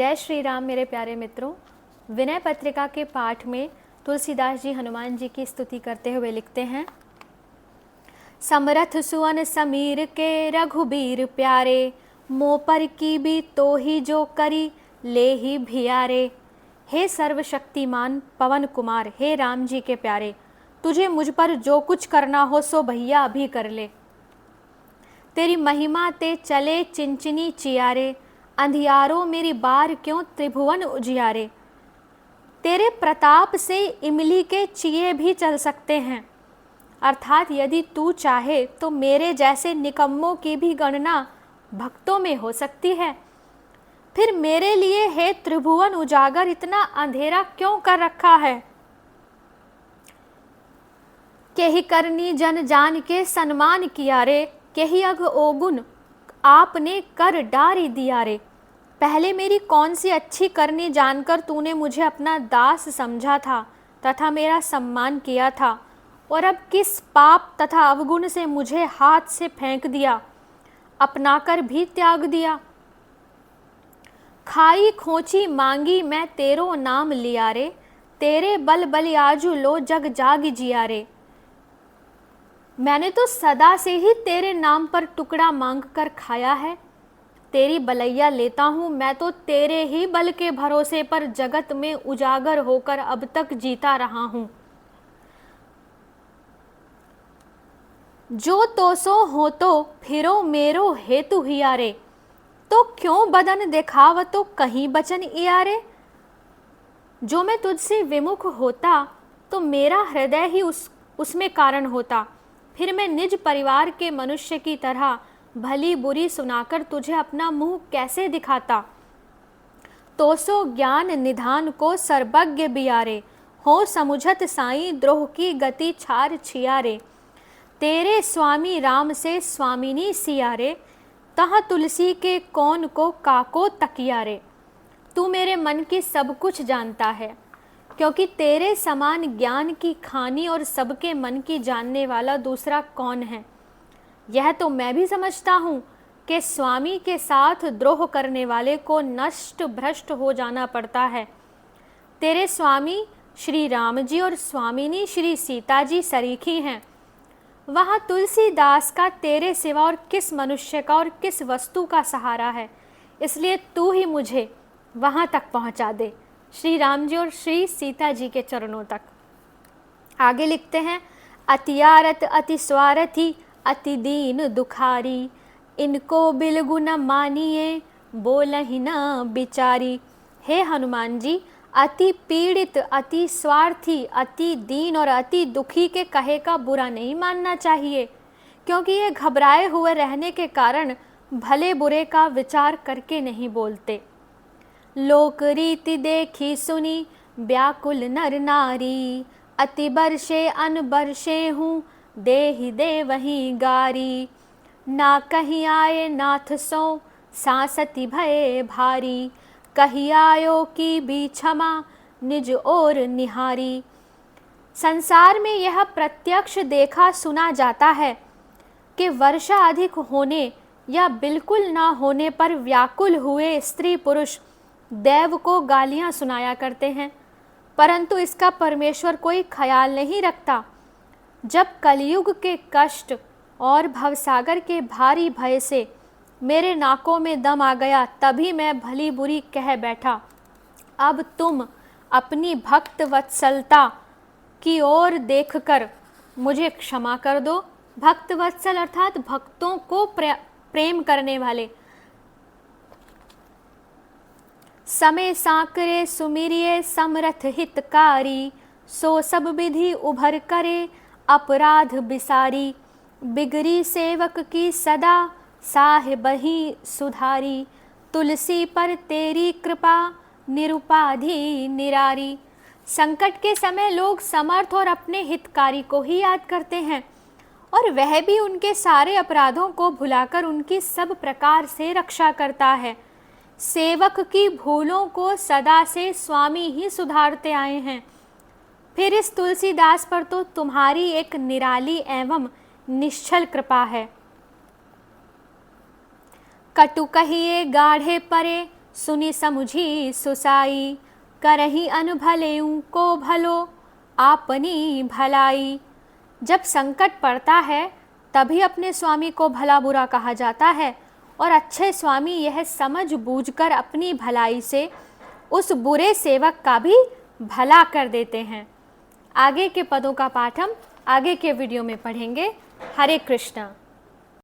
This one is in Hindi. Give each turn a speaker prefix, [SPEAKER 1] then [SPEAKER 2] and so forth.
[SPEAKER 1] जय श्री राम मेरे प्यारे मित्रों। विनय पत्रिका के पाठ में तुलसीदास जी हनुमान जी की स्तुति करते हुए लिखते हैं, समरथ सुवन समीर के रघुबीर प्यारे, मोह पर की भी तो ही जो करी ले ही भियारे। हे सर्वशक्तिमान पवन कुमार, हे राम जी के प्यारे, तुझे मुझ पर जो कुछ करना हो सो भैया अभी कर ले। तेरी महिमा ते चले चिंचिनी चियारे, अंधियारों मेरी बार क्यों त्रिभुवन उजियारे। तेरे प्रताप से इमली के चिए भी चल सकते हैं, अर्थात यदि तू चाहे तो मेरे जैसे निकम्मों की भी गणना भक्तों में हो सकती है। फिर मेरे लिए हे त्रिभुवन उजागर इतना अंधेरा क्यों कर रखा है। केहि करनी जन जान के सन्मान किया रे, केहि अघ ओगुन आपने कर डारी दिया रे। पहले मेरी कौन सी अच्छी करनी जानकर तूने मुझे अपना दास समझा था तथा मेरा सम्मान किया था, और अब किस पाप तथा अवगुण से मुझे हाथ से फेंक दिया, अपनाकर भी त्याग दिया। खाई खोची मांगी मैं तेरो नाम लिया रे, तेरे बल बलियाजु लो जग जाग जिया रे। मैंने तो सदा से ही तेरे नाम पर टुकड़ा मांग कर खाया है, तेरी बलैया लेता हूँ मैं तो तेरे ही बल के भरोसे पर जगत में उजागर होकर अब तक जीता रहा हूँ। जो तो सो हो तो फिरो मेरो हेतु हियारे, तो क्यों बदन दिखाव तो कहीं बचन इयारे। जो मैं तुझसे विमुख होता तो मेरा हृदय ही उसमें कारण होता, फिर मैं निज परिवार के मनुष्य की तरह भली बुरी सुनाकर तुझे अपना मुंह कैसे दिखाता। तो सो ज्ञान निधान को सर्वज्ञ बियारे, हो समुझत साई द्रोह की गति छार छियारे। तेरे स्वामी राम से स्वामिनी सियारे, तहाँ तुलसी के कौन को काको तकियारे। तू मेरे मन की सब कुछ जानता है, क्योंकि तेरे समान ज्ञान की खानी और सबके मन की जानने वाला दूसरा कौन है। यह तो मैं भी समझता हूँ कि स्वामी के साथ द्रोह करने वाले को नष्ट भ्रष्ट हो जाना पड़ता है। तेरे स्वामी श्री राम जी और स्वामिनी श्री सीता जी सरीखी हैं। वहाँ तुलसीदास का तेरे सिवा और किस मनुष्य का और किस वस्तु का सहारा है, इसलिए तू ही मुझे वहाँ तक पहुँचा दे, श्री राम जी और श्री सीता जी के चरणों तक। आगे लिखते हैं, अतियारत अति स्वार्थी अति दीन दुखारी, इनको बिलगु न मानिए बोलहि न बिचारी। हे हनुमान जी, अति पीड़ित अति स्वार्थी अति दीन और अति दुखी के कहे का बुरा नहीं मानना चाहिए, क्योंकि ये घबराए हुए रहने के कारण भले बुरे का विचार करके नहीं बोलते। लोक रीति देखी सुनी व्याकुल नर नारी, अति बरसे अन बरसे हूँ देहि दे वही गारी। ना कहीं आए नाथ सो सांसति भये भारी, कही आयो की भी क्षमा निज और निहारी। संसार में यह प्रत्यक्ष देखा सुना जाता है कि वर्षा अधिक होने या बिल्कुल ना होने पर व्याकुल हुए स्त्री पुरुष देव को गालियां सुनाया करते हैं, परंतु इसका परमेश्वर कोई ख्याल नहीं रखता। जब कलयुग के कष्ट और भवसागर के भारी भय से मेरे नाकों में दम आ गया, तभी मैं भली बुरी कह बैठा। अब तुम अपनी भक्त वत्सलता की ओर देखकर मुझे क्षमा कर दो। भक्त वत्सल अर्थात भक्तों को प्रेम करने वाले। समय सांकरे सुमिरिये समरथ हितकारी, सो सब विधि उभर करे अपराध बिसारी। बिगड़ी सेवक की सदा साहिब ही सुधारी, तुलसी पर तेरी कृपा निरुपाधि निरारी। संकट के समय लोग समर्थ और अपने हितकारी को ही याद करते हैं, और वह भी उनके सारे अपराधों को भुलाकर उनकी सब प्रकार से रक्षा करता है। सेवक की भूलों को सदा से स्वामी ही सुधारते आए हैं। फिर इस तुलसीदास पर तो तुम्हारी एक निराली एवं निश्चल कृपा है। कटु कहिए गाढ़े परे सुनी समुझी सुसाई, करही अनभलेऊ को भलो, आपनी भलाई। जब संकट पड़ता है तभी अपने स्वामी को भला बुरा कहा जाता है, और अच्छे स्वामी यह समझ बूझकर अपनी भलाई से उस बुरे सेवक का भी भला कर देते हैं। आगे के पदों का पाठ हम आगे के वीडियो में पढ़ेंगे। हरे कृष्णा।